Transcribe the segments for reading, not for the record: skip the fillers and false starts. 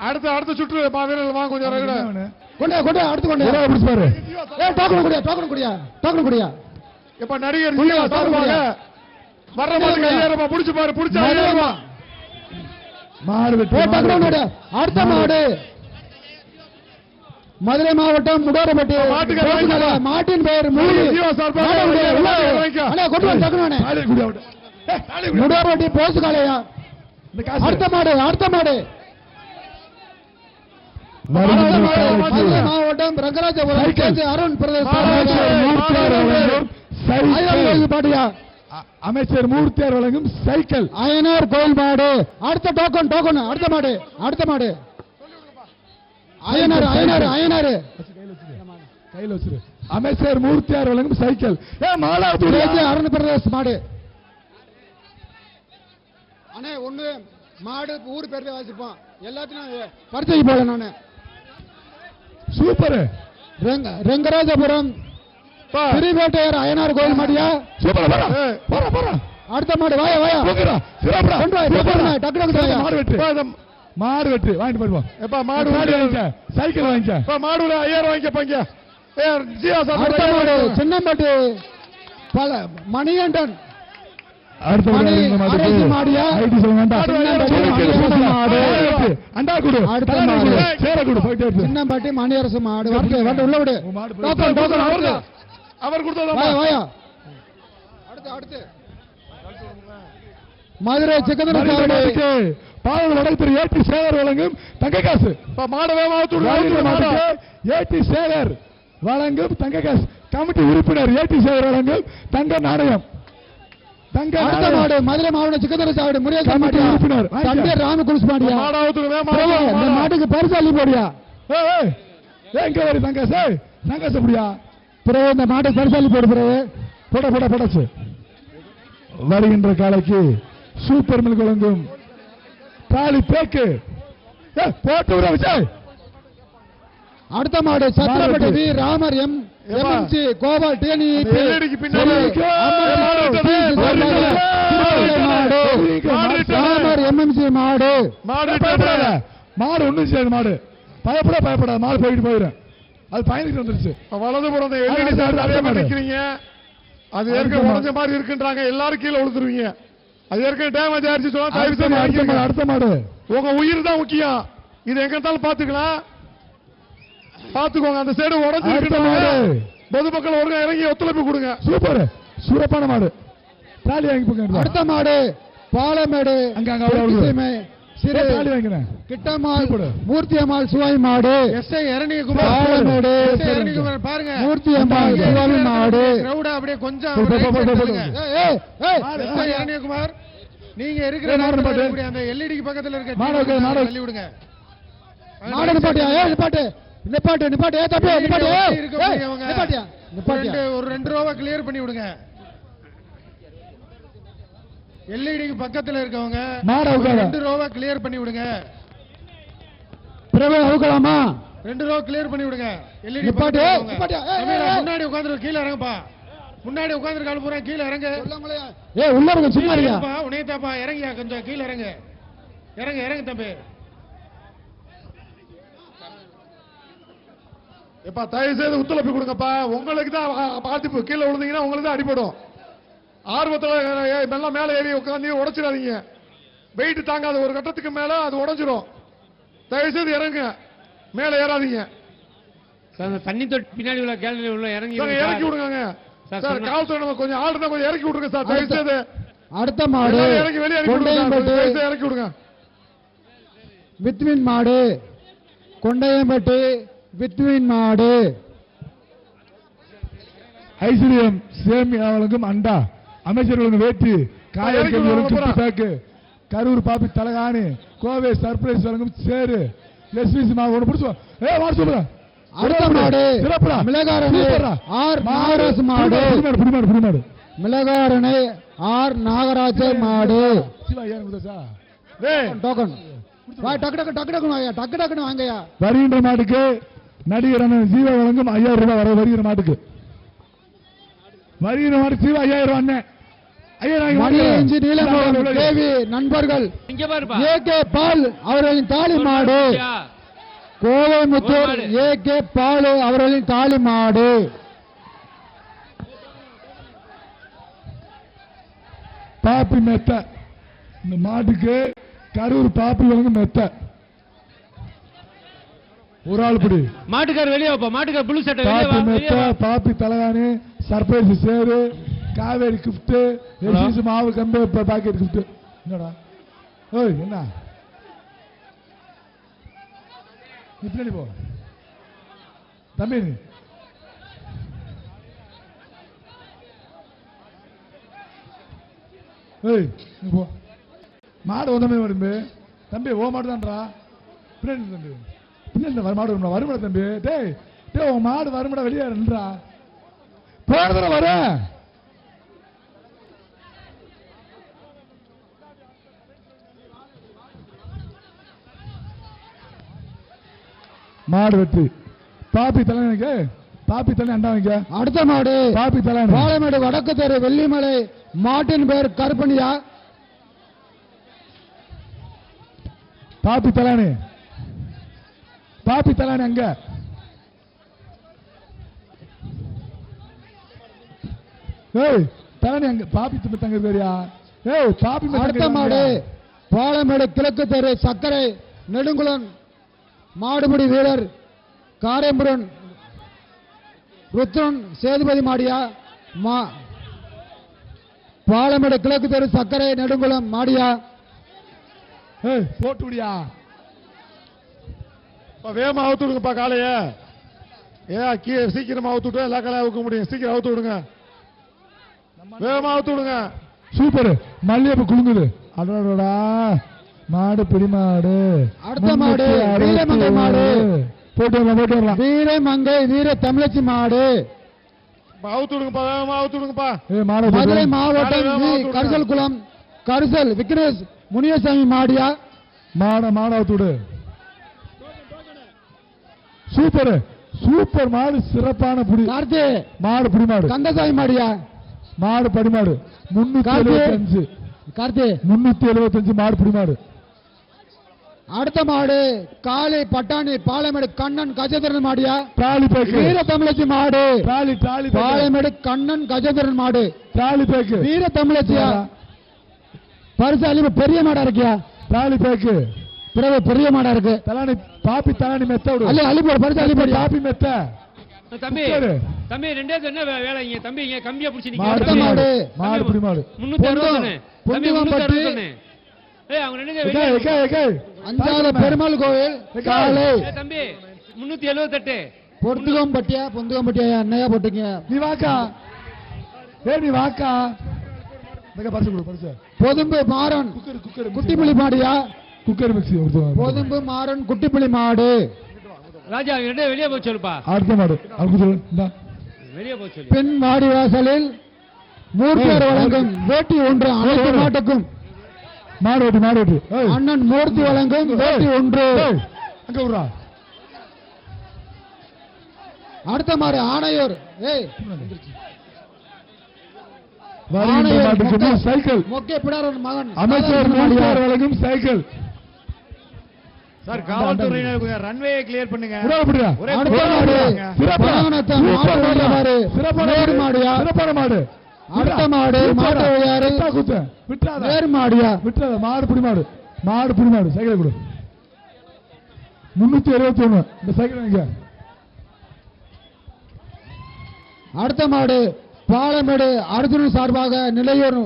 அடுத்த சுற்று வீரர்கள் வாங்க கொஞ்சம் கொண்டே அடுத்து கொண்டே பிடிச்சு பாரு. டோக்கன் குடியா இப்ப நடிகர் சார்பாக வர்ற மாதிரி கையேறமா புடிச்சு பாரு. புடிச்சா கையேறமா மாடு அடுத்த மாடு மதுரை மாவட்டம் முடாரப்பட்டி மாட்டின் பெயர் முடாரப்பட்டி போசு காலையா. அடுத்த மாடு மாவட்டம் ரங்கராஜபுரம் அருண் பாட்டியா அமைச்சர் மூர்த்தியார் வழங்கும் சைக்கிள் அயனார் கோயில் மாடு. அடுத்த டோக்கன் அடுத்த மாடு அயனார் கையில் வச்சிரு. அமைச்சர் மூர்த்தியார் வழங்கும் சைக்கிள் அருண் பிரதேஷ் மாடு. அண்ணே ஒண்ணு மாடு ஊர் பேர்ல வாசிப்போம் எல்லாத்தையும் பரிசைக்கு போல நானு. சூப்பர் ரங்கராஜபுரம் திருவேட்டையர் அயனார் கோயில் மாடியா. அடுத்த மாடு வாயா மாடு வெட்டு வாங்கிட்டு போயிருவோம். சைக்கிள் வாங்கிக்க மாடு 5000 வாங்கிக்க. சின்னம்பட்டு மணிகண்டன் சின்னம்பட்டி மணியரசு மாடு உள்ள விடு. அவர் அடுத்து மதுரை சிக்கந்தருக்கு பாவல் வடக்கு ஏடி சேகர் வழங்கும் தங்க காசு. ஏடி சேகர் வழங்கும் தங்க காசு. கமிட்டி உறுப்பினர் ஏடி சேகர் வழங்கும் தங்க நாணயம். அடுத்த மாடு மதுரை மாவட்டம் சிக்கந்தர சாவடி முருகேசன் மாடு உறுப்பினர் தந்தை ராமகுருஸ் மாடியா. இந்த மாட்டுக்கு பரிசு அள்ளி போடியா. எங்க வரும் தங்காசு அப்படியா பிறகு இந்த மாட்டுக்கு பரிசு அள்ளி போடு போடச்சு. வருகின்ற காலைக்கு சூப்பர் மில்க் வழங்கும் தாலி பேக்கு போட்டு விட விஜய். அடுத்த மாடு Chathirapatti V Ramar MMC Gopal TNE Ramar MMC மாடு. மாடு ஒண்ணும் செய்யாது. மாடு பயப்படாது. மாடு போயிடும். அது பயணிட்டு வந்துருச்சு. வலது புறம் அது ஏற்கனவே உடஞ்ச மாதிரி இருக்குன்றாங்க. எல்லாரும் கீழே விழுந்துருவீங்க. அது ஏற்கனவே டேமேஜ் ஆயிடுச்சு சொன்னா அடுத்த மாடு உங்க உயிர் தான் முக்கியம். இது எங்க இருந்தாலும் பாத்துக்கோங்க. அந்த சைடு உடஞ்சு பொதுமக்கள் ஒழுங்கா இறங்கி ஒத்துழைப்பு கொடுங்க. சூப்பர் சூப்பரான மாடு. அடுத்த மாடு பாலமேடு கிட்டம்மாள் மூர்த்தியம்மாள் சுவாமி மாடு. பாலமேடு மூர்த்தியம்மாள் சுவாமி மாடு. அப்படியே கொஞ்சம் குமார் நீங்க இருக்கிற அந்த எல்இடிக்கு பக்கத்துல இருக்க தள்ளி விடுங்க. ஒரு 2 ரூபா கிளியர் பண்ணி விடுங்க. எல்இடிக்கு பக்கத்துல இருக்கவங்க 2 ரூபா கிளியர் பண்ணி விடுங்க. அவுக்கலாமா 2 ரூபா கிளியர் பண்ணி விடுங்க. எல்இடி முன்னாடி உட்கார்ந்து கீழே இறங்கப்பா. முன்னாடி உட்கார்ந்து பூரா கீழே இறங்க. உள்ள உனையத்தாப்பா இறங்கியா கொஞ்சம் கீழே இறங்க தம்பி. எப்பா தயவு செய்து ஒத்துழைப்பு கொடுங்கப்பா. உங்களுக்கு தான் பாதிப்பு. கீழே விழுந்தீங்கன்னா உங்களுக்கு தான் அடிபடும். ஆர்வத்தில் மேல ஏறி உட்காந்து உடைச்சிடாதீங்க. வெயிட் தாங்காத ஒரு கட்டத்துக்கு மேல அது உடைஞ்சிரும். தயவு செய்து இறங்க. மேல ஏறாதீங்க. தண்ணி தொட்டி பின்னாடி உள்ள கேலரி உள்ள இறங்கி விடுங்க. காவல்துறை கொஞ்சம் ஆள் தான் கொஞ்சம் இறக்கி விடுங்க சார். தயவு செய்து அடுத்த மாடு இறக்கி வெளியே இறக்கி விடுங்க. வித்வின் மாடு கொண்டையம்பட்டி வித்வின் மாடு. ஐஸ்வர்யம் சேமியா வழங்கும் அண்டா. அமைச்சர்களுக்கு வேட்டி காயக்கு கரூர் பாப்பி தலகாணி கோவை சர்ப்ரைஸ் வழங்கும் சேரு எஸ்பிசி மாடு பிடிச்சோம். அடுத்த மாடு மிளகாரணை ஆர் நாகராஜ் மாடு. மிளகாரணை ஆர் நாகராஜ மாடு. டக்கு வாங்கயா. வருகின்ற மாட்டுக்கு நடிகர் ஜீவா வழங்கும் 5000 ரூபாய் வருகிற மாட்டுக்கு. வருகிற மாடு ஜீவா 5000 ரூபாய். ஐயா மணியஞ்சி நீலமோகன் தேவி நண்பர்கள் இங்க பாருப்பா ஏகே பால் அவர்களின் தாலி மாடு கோவைமுத்தூர் ஏகே பால் அவர்களின் தாலி மாடு பாப்பி மெத்த இந்த மாட்டுக்கு கரூர் பாப்பி வந்து மெத்த ஒரு ஆள் பிடி மாட்டுக்கார் வெளியே வைப்பா மாட்டுக்கார் புளு சட்டை பாப்பி மெத்த பாப்பி தலைவாணி சர்ப்ரைஸ் சேரு காவேரி கிஃப்ட் எல்சிசி மாவு கம்பு பாக்கெட் கிஃப்ட் என்னடா ஓய் என்ன நீ பின்னாடி போ தம்பி நீ ஏய் நீ போ மாடு வந்தமே வரும்பு தம்பி ஓ மாடு தான்டா பின்னாடி தம்பி பின்னாடி மாடு வரும்டா வருமடா தம்பி டேய் டேய் உன் மாடு வருமடா வெளியே நின்றா போன தடவை வர மாடு வெற்றி பாப்பி தலைவனுக்கு பாப்பி தலை அண்டா வைக்க அடுத்த மாடு பாப்பி தலை பாலமேடு வடக்கு தெரு வெள்ளிமலை மாட்டின் பேர் கருப்பணியா பாப்பி தலானி பாப்பி தலானி அங்க ஏய் தலானி அங்க பாப்பி தங்க பேரியா ஏய் பாப்பி அடுத்த மாடு பாலமேடு கிழக்கு தெரு சக்கரை நெடுங்குளம் மாடுபிடி வீரர் காரேம்புரன் ருத்ரன் சேதுபதி மாடியா பாலமேடு கிழக்கு தெரு சக்கரை நெடுங்குளம் மாடியா போட்டு விடியா வேகமா அவுத்து விடுங்கப்பா காலைய சீக்கிரமா அவுத்து விட்டு எல்லா காலையும் அவுக்க முடியும் சீக்கிரம் அவுத்து விடுங்க வேகமா அவுத்து விடுங்க சூப்பர் மல்லியப்ப குலுங்குது அடடா மாடு பிடிமாடு அடுத்த மாடு வீரமங்கை மாடு போட்டு வரலாம் வீரமங்கை வீர தமிழச்சி மாடு மதுரை மாவட்டம் கரிசல் குளம் கரிசல் விக்னேஷ் முனியசாமி மாடியா மாட அவுத்துடு சூப்பர் சூப்பர் மாடு சிறப்பான புடி கார்த்தி மாடு பிடிமாடு கந்தசாமி மாடியா மாடு படிமாடு 375 கார்த்தி 375 மாடு பிடிமாடு அடுத்த மாடு காளி பட்டாணி பாலமேடு கண்ணன் கஜேந்திரன் மாடியா தாலி பேக்கு வீர தமிழச்சி மாடு தாலி பாலமேடு கண்ணன் கஜேந்திரன் மாடு தாலி பேக்கு வீர தமிழச்சியா பரிசு பெரிய மாடா இருக்கியா தாலி பேக்கு பிறகு பெரிய மாடா இருக்கு தலானி பாப்பி தலானி மெத்த விடு அல்ல அலிபோடு பரிசு அலிபோடு பாப்பி மெத்த தம்பி தம்பி ரெண்டே என்ன வேலை இங்க தம்பி இங்க கம்பியா புடிச்சு அடுத்த மாடு மாடு பிடிமாடு 360 தம்பி 360 ஏய் அவங்க ரெண்டு அஞ்சால பெருமாள் கோவில் காலை தம்பி 378 பொந்துகம்பட்டியா அண்ணையா போட்டுங்க நீ வாக்கா நீ வாக்கா பரிசு கொடு பரிசு பொதும்பு மாறன் குக்கர் குட்டிப்புலி மாடியா குக்கர் மிக்ஸி பொதும்பு மாறன் குட்டிப்புலி மாடு ராஜா ரெண்டே வெளியே போய் சொல்லுப்பா அடுத்த மாடு வெளியே போய் சொல்லு பெண் மாடி வாசலில் மூர்த்தியர் வழங்கும் வேட்டி ஒன்று அனைத்து மாட்டுக்கும் மாடு அண்ணன் மூர்த்தி வழங்கும் வேட்டி ஒன்று அங்க விடுறா அடுத்த மாடு ஆணையூர் சைக்கிள் மொக்கே பிடாரன் மகன் அமைச்சர் வழங்கும் சைக்கிள் சார் காவல்துறையினர் ரன்வே கிளியர் பண்ணுங்க சிறப்பான மாடு அடுத்த மாடு மாடியா விட்டுறாத மாடு பிடிமாடு சைக்கிள் கொடு 371 இந்த சைக்கிள் அடுத்த மாடு பாலமேடு அர்ஜுனன் சார்பாக நிலையூர்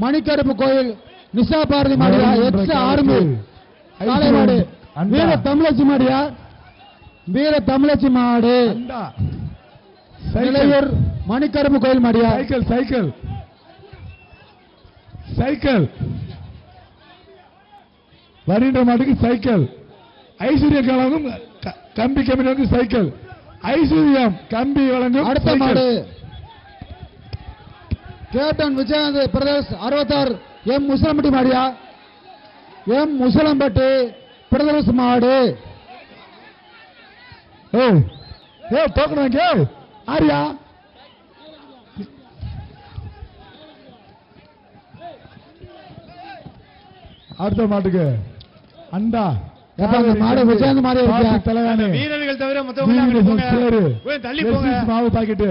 மணிக்கருப்பு கோயில் நிஷா பாரதி மாடியா எக்ஸ் ஆர்மி காலை மாடு வீர தமிழச்சி மாடியா வீர தமிழச்சி மாடு நிலையூர் மணிக்கருப்பு கோயில் மாடியா சைக்கிள் வருகின்ற மாட்டுக்கு சைக்கிள் ஐஸ்வர்ய வழங்கும் கம்பி வழங்கும் சைக்கிள் ஐஸ்வர்யம் கம்பி வழங்கும் அடுத்த மாடு கேப்டன் விஜயகாந்த் பிரதேஷ் 66 எம் முசலம்பட்டி மாடியா எம் முசலம்பட்டி பிரதேஷ் மாடு டோக்கன் ஆரியா அடுத்த மாட்டுக்கு அண்டா ஏப்பா, அந்த மாடு விஜயந்த மாதிரி இருக்கியா? தலையானே வீரர்கள் தவிர மத்தவங்க அங்கிட்டு போங்க. போய் தள்ளி போங்க. மாவு பாக்கெட்டு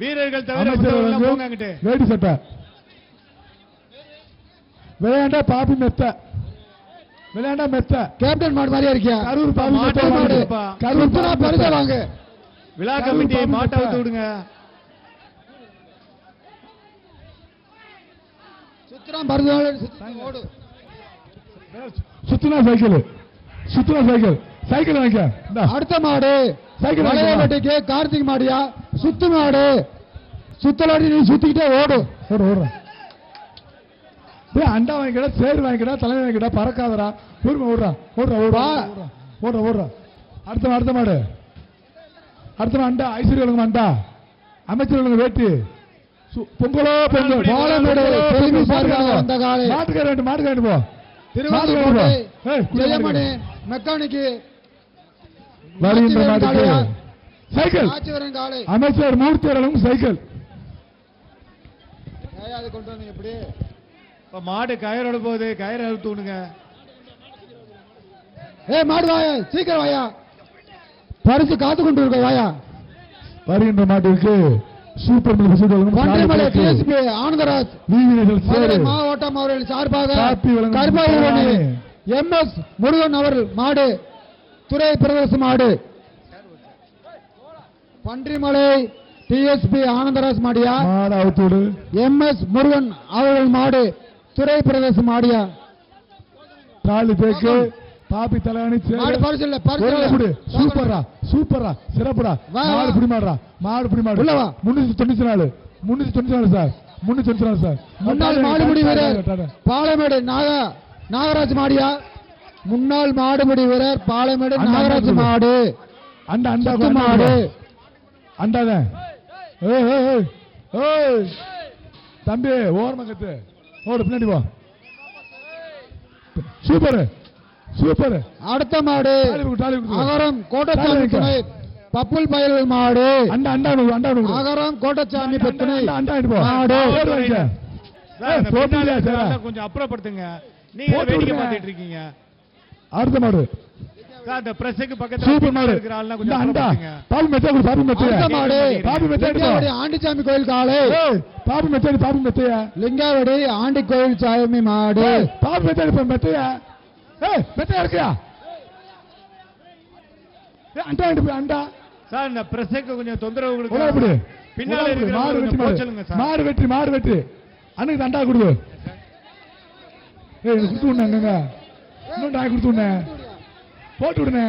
வீரர்கள் தவிர மத்தவங்க எல்லாம் போங்க அங்கிட்டு. வேடி சட்டை விளையாண்டா பாப்பி மெத்த விளையாண்டா மெத்த கேப்டன் மாடு மாதிரியா இருக்கியா? கரூர் பாப்பி மெத்த மாடு. கரூர் பரிசா வாங்க. விழா கமிட்டி மாட்டை அவுத்து விடுங்க. சுத்திரம் பரிசு ஓடு. சுத்துனா சைக்கிள் சுத்துனா சைக்கிள் சைக்கிள் வாங்க. அடுத்த மாடு சைக்கிள் வளையவட்டிக்கு கார்த்திக் மாடியா? சுத்து மாடு சுத்தலாடி நீ சுத்திக்கிட்டே ஓடு. ஓடு ஓடுறேன். அண்டா வாங்கிக்கடா சேர் வாங்கிக்கடா தலைமை வாங்கிக்கடா பறக்காதரா பொறுமை ஓடுறா ஓடுறா ஓடுறா ஓடுறா ஓடுறா. அடுத்த அடுத்த மாடு அடுத்த அண்டா ஐஸ்வர்யா அண்டா அமைச்சர் வேட்டி பொங்கலோ பொங்கல் பாலமேடு செல்வி சார்பாக வந்த காலை மாட்டுக்கார வேண்டும் மாட்டுக்கார வேண்டும் போ திருவாரூர் ஜெயமணி மெக்கானிக்கு வருகின்ற மாட்டுக்கு சைக்கிள் ஆச்சிவரன் காலை அமைச்சர் மூர்த்தியர்களும் சைக்கிள் அது கொண்டு வந்தீங்க எப்படி? மாடு கயிறோட போகுது, கயிறு அழுத்து விடுங்க. மாடு வாயா, சீக்கிரம் வாயா, பரிசு காத்து கொண்டு இருக்க வாயா. வருகின்ற மாட்டிற்கு சூப்பர் ஆனந்தராஜ் மாவட்டம் அவர்கள் சார்பாக MS முருகன் அவர்கள் மாடு துறை பிரதேச மாடு பன்றிமலை TSP ஆனந்தராஜ் மாடியா? MS முருகன் அவர்கள் மாடு துறை பிரதேச மாடியா? தாலி பேக்கு பாப்பி தலையாணி சூப்பரா சூப்பரா சிறப்புடா. மாடு புடி மாடுறா மாடு புடி மாடு 394 394 சார் 394 சார். முன்னாள் மாடுபிடி வீரர் பாலமேடு நாகராஜ் மாடியா? முன்னாள் மாடுபிடி வீரர் பாலமேடு நாகராஜ் மாடு அண்டா அண்டா மாடு அண்டாத தம்பி ஓரமங்கத்து ஓடு பின்னாடி போ. Super super. அடுத்த மாடு அகரம் கோட்டச்சாமி துணை பப்புல் பயல் மாடு அண்டா அண்டா அண்டா அகரம் கோட்டச்சாமி துணை மாடு கொஞ்சம் அப்புறப்படுத்துங்க. நீங்க வேடிக்கை பார்த்துட்டு இருக்கீங்க. அடுத்த மாடு அந்த பிரஸுக்கு பக்கத்துல சூப்பர் மாடு இருக்கிற ஆள்லாம் கொஞ்சம் அப்புறப்படுத்துங்க. பாபு மெத்தே பாபு மெத்தே மாடு பாபு மெத்தே ஆண்டிச்சாமி கோயில் காலை பாபு மெத்தே லிங்காவடி ஆண்டி கோயில் சாமி மாடு பாபு மெத்தே மெத்தையா மெத்தே இருக்கியா? அண்டா அண்டா சார் இந்த பிரஸுக்கு கொஞ்சம் தொந்தரவு கொடுங்க. கொடுங்க. பின்னால இருக்கிற மாடு வெற்றி சொல்லுங்க சார். மாடு வெற்றி அன்னைக்கு அண்டா கொடுங்க. கொடுத்து விடுங்க இன்னும் டாய் கொடுத்து விடுங்க போட்டு விடுங்க.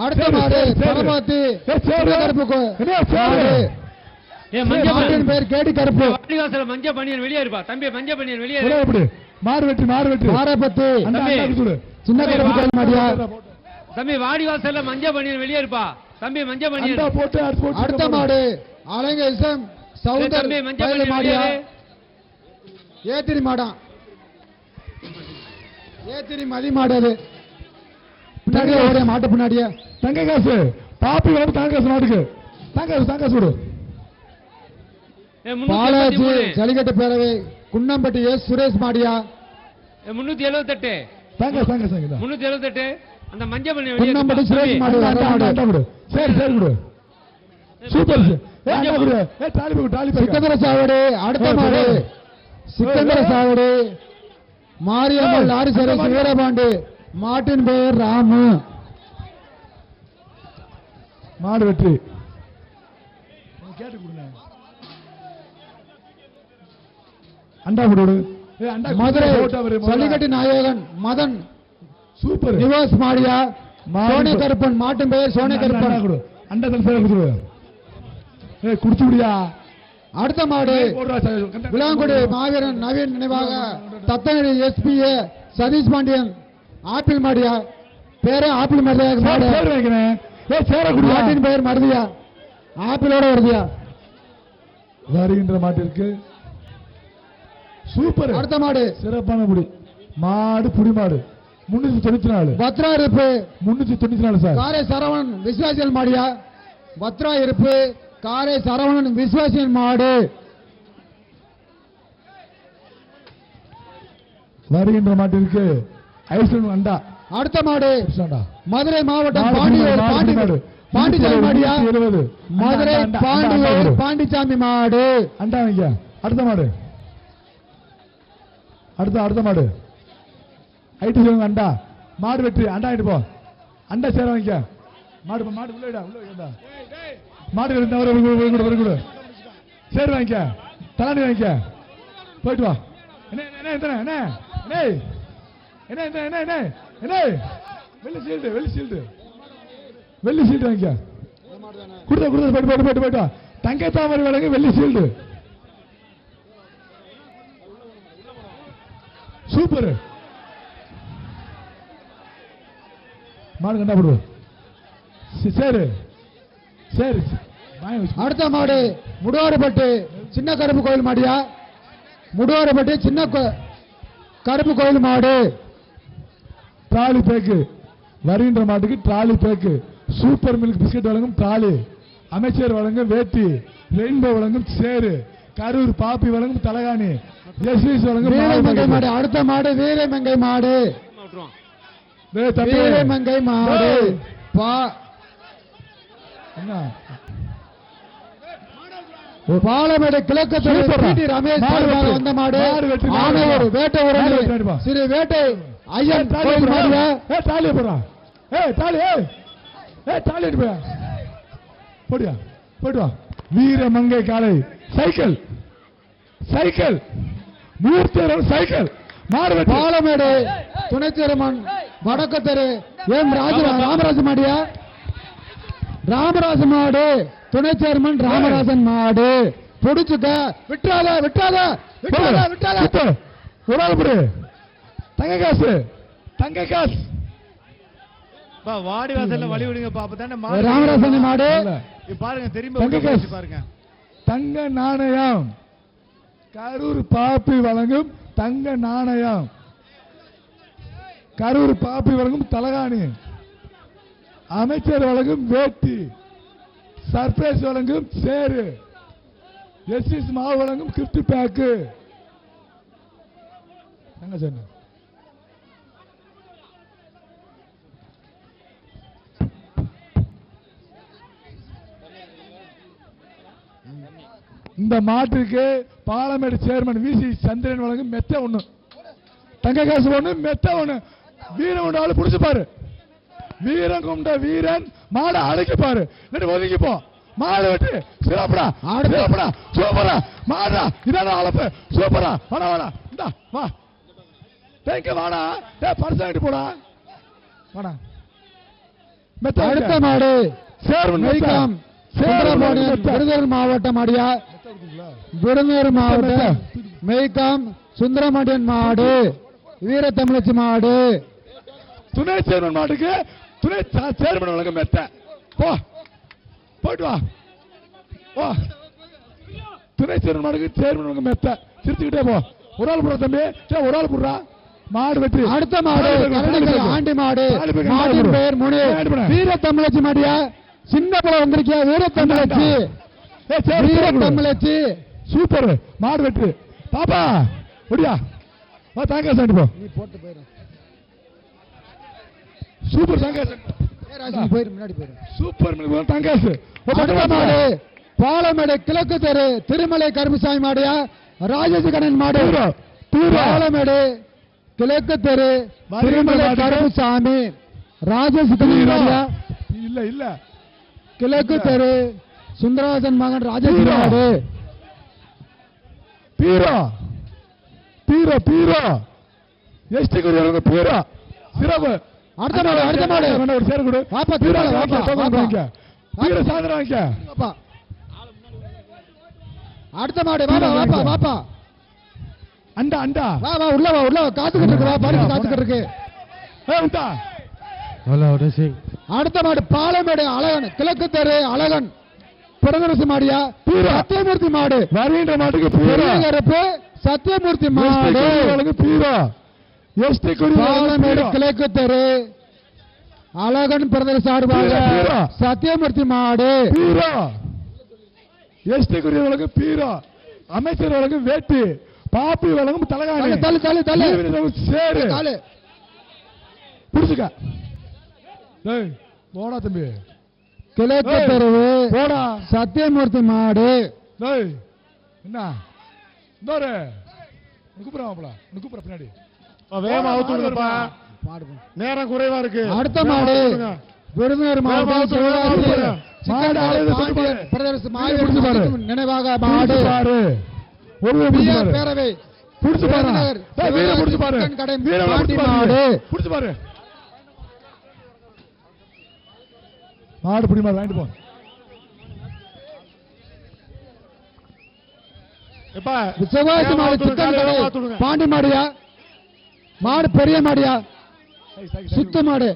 அடுத்த மாடு பரமாத்தி கருப்பு பேர் கேடி கருப்பு மஞ்ச பனியன் வெளியே இருப்பா தம்பி. மஞ்ச பனியன் வெளியே மாடு வெற்றி மாரப்பத்து சின்ன கருப்பு மாடியா? தம்பி வாடிவாசல்ல மஞ்ச பனியன் வெளியே இருப்பா தம்பி. மஞ்ச பனியன் போட்டு அடுத்த மாடு அலங்க இசம் சவுந்தர் மாடியா? ஏத்திரி மாடா ஏத்திரி மதி மாடு பின்னாடியே மாட்டு பின்னாடியே தங்க காசு பாப்பி வளர்ப்பு தங்க காசு நாட்டுக்கு தங்க விடு. பாலாஜி ஜல்லிக்கட்டு பேரவை குன்னம்பட்டி சுரேஷ் மாடியா? 378 தங்க 378 அந்த மஞ்ச பனியன் குன்னம்பட்டி சுரேஷ் மாடு சரி விடு. சூப்பர் சிக்கந்தர சாவடி அடுத்த மாடு சிக்கந்தர சாவடி மாரியம்மன் லாரி சர்வீஸ் வீரபாண்டி மாட்டின் பெயர் ராமு மாடு வெற்றி. அண்டா கொடு மதுரை ஜல்லிக்கட்டு நாயகன் மதன் சூப்பர் நிவாஸ் மாடியா? சோனே கருப்பன் மாட்டின் பெயர் சோனே கருப்பன் அண்டா குடிச்சு முடியா? அடுத்த மாடு விளாங்குடி மாவீரன் நவீன் நினைவாக தத்தங்கடி SPA சதீஷ் பாண்டியன் ஆப்பிள் மாடியா? பேரே ஆப்பிள் மாடியா? மாட்டின் பெயர் மருதியா? ஆப்பிளோட வருதியா? வருகின்ற மாட்டிற்கு சூப்பர். அடுத்த மாடு சிறப்பான புடி மாடு புடி மாடு 394 பத்ரா இருப்பு 394 சார். காரை சரவணன் விஸ்வாசியல் மாடியா? பத்ரா இருப்பு காரை சரவணன் விஸ்வாசியல் மாடு வருகின்ற மாட்டிற்கு ஐஸ்வரன் அண்டா. அடுத்த மாடு அண்டா. மதுரை மாவட்டம் பாண்டியூர் பாண்டிச்சாமி மாடியா? மதுரை பாண்டியூர் பாண்டிச்சாமி மாடு. அண்டா வைங்க. அடுத்த மாடு. அடுத்த மாடு ஐடி சொல்லுங்க. அண்டா மாடு வெற்றி. அண்டா ஆயிட்டு போ. அண்டா சேர வைங்க. மாடு உள்ள விடா. மாடு வருங்க. சேர் வாங்கிக்க. தலாணி வாங்கிக்க. போயிட்டு வா. என்ன வெள்ளி சீல்டு வாங்கிக்க. கொடுத்த போயிட்டு வா. தங்க தாமரை வழங்க வெள்ளி சீல்டு. சூப்பர். மாடு கண்டா போடுவோம். சரி. அடுத்த மாடு முடுவாரப்பட்டு சின்ன கருப்பு கோயில் மாடியா? முடுவாரப்பட்டு சின்ன கருப்பு கோயில் மாடு. டிராலி பேக்கு வருகின்ற மாட்டுக்கு trolley bag. Super milk biscuit வழங்கும் டிராலி. அமைச்சர் வழங்கும் வேட்டி. ரெயின்போ வழங்கும் சேரு. கரூர் பாப்பி வழங்கும் தலகாணி. எஸ்விஸ் வழங்கும் வீரமங்கை மாடு. அடுத்த மாடு வீரமங்கை மாடு. வீரமங்கை மாடு. பாலமேடு கிழக்கு ரமேஷ் வந்த மாடு. ஆனையூர் வேட்டை சிறு வேட்டை ஐயன் கோயில் மாடுல. தாலி போடுறான். போடியா போயிட்டு வா. வீரமங்கை காலை சைக்கிள் மூர்த்தி சைக்கிள் மாடு. பாலமேடு துணை சேர்மன் வடக்கு தெரு எம் ராமராஜ் மாடியா? ராமராஜ் மாடு. துணை சேர்மன் ராமராஜன் மாடு. புடிச்சுக்க. விட்டாத. தங்க காசு வாடி வாசல்ல வழி விடுங்க. அப்பதானே ராமராஜன் மாடு. பாருங்க தெரியுமா பாருங்க. தங்க நாணயம். கரூர் பாப்பி வழங்கும் தங்க நாணயம். கரூர் பாப்பி வழங்கும் தலகாணி. அமைச்சர் வழங்கும் வேட்டி. சர்ப்ரைஸ் வழங்கும் சேரு. எஸ்எஸ் மாவு வழங்கும் கிஃப்ட் பேக்கு. சொன்ன இந்த மாட்டுக்கு பாலமேடு சேர்மன் விசி சந்திரன் வழங்கும் மெத்த ஒண்ணு. தங்க காசு ஒண்ணு மெத்த ஒண்ணு. வீரன் கொண்ட ஆளு புடிச்சு பாரு. வீரன் கொண்ட வீரன் மாடை அடக்கி பாரு. ஒதுங்கி போ. மாடு வெட்டு. சிறப்படா சூப்பரா மாடா. இதான் அளப்பு. சூப்பரா வாடா. இந்தா வா. தேங்க வாடா. பரிசாயிட்டு போடா. வாடா. அடுத்த மாடு சேர்மன் விருதுநகர் மாவட்டம் மாடியா? விருதுநகர் மாவட்டம் மெய்காம் சுந்தரமணியன் மாடு. வீரத்தமிழச்சி மாடு. துணை சேர்மன் மாட்டுக்கு துணை சேர்மன் வழங்க மெத்த. போயிட்டு வா. துணை சேர்மன் மாட்டுக்கு சேர்மன் வழங்க மெத்த. சிரிச்சுக்கிட்டே போ. ஒரு ஆள் போடுற தம்பி. ஒரு ஆள் போடுறா. மாடு வெற்றி. அடுத்த மாடு ஆண்டி மாடு. மாட்டின் பெயர் முனி. வீரத்தமிழச்சி மாடியா? சின்ன பிள்ளை வந்திருக்கியா? வீரத்தமிழச்சி சூப்பர் மாடு வெற்றி. பாப்பா ஒடியா வா. தாங்க சாண்டி போ. நீ போட்டு போயிரு. சூப்பர் தங்காசு. போயிரு முன்னாடி போயிரு. சூப்பர் தங்காசு. மாடு பாலமேடு கிழக்கு தெரு திருமலை கருமசாமி மாடியா? ராஜேஷ் கண்ணன் மாடு. பாலமேடு கிழக்கு தெரு திருமலை கருமசாமி ராஜேஷ் கண்ணன் மாடியா? இல்ல கிழக்கு தெரு சுந்தரராஜன் மகன் ராஜேஷ் மாடு. பீரோ எஸ்டி குருவங்க பீரோ சிறப்பு. அடுத்த மாடு ஒரு சேர கொடு. வாப்பா பீரோ பீரோ சாதனம் வாங்க. அடுத்த மாடு வாப்பா. அண்டா வா உள்ள வா காத்துக்கிட்டு இருக்கு. வா பரிசு காத்துக்கிட்டு இருக்கு. அடுத்த மாடு பாலமேடு அழகன் கிழக்கு தெரு அழகன் பிரதரசு மாடியா? சத்தியமூர்த்தி மாடு. வருகின்ற மாட்டுக்கு சத்தியமூர்த்தி மாடு. பாலமேடு கிழக்கு தெரு அழகன் பிரதரசு ஆடுவாங்க. சத்தியமூர்த்தி மாடு. எஸ்டி குறி வழங்கும் பீரோ. அமைச்சர் வழங்கும் வேட்டி. பாப்பி வழங்கும் தலகாணி. தள்ளு சேரு. புடிச்சுக்க. டேய் போடா தம்பி. கிழக்கு தெருவு போடா. சத்தியமூர்த்தி மாடு. டேய் என்ன இந்தாரு கூப்பிடுறாப்ல கூப்பிடுற பின்னாடி வேகமா அவுத்து விடுங்கப்பா. நேரம் குறைவா இருக்கு. அடுத்த மாடு விருதுநகர் மாவட்டம் நினைவாக மாடு பேரவை புடிச்சு பாரு. வீர புடிச்சு பாரு. வீர புடிச்சு பாரு. புடிச்சு பாரு. மாடு புடி மாடு வாங்கிட்டு போ. எப்பா சிவகாசி மாடு சிக்கன் கடை பாண்டி மாடியா? மாடு பெரிய மாடியா? சுத்து மாடு.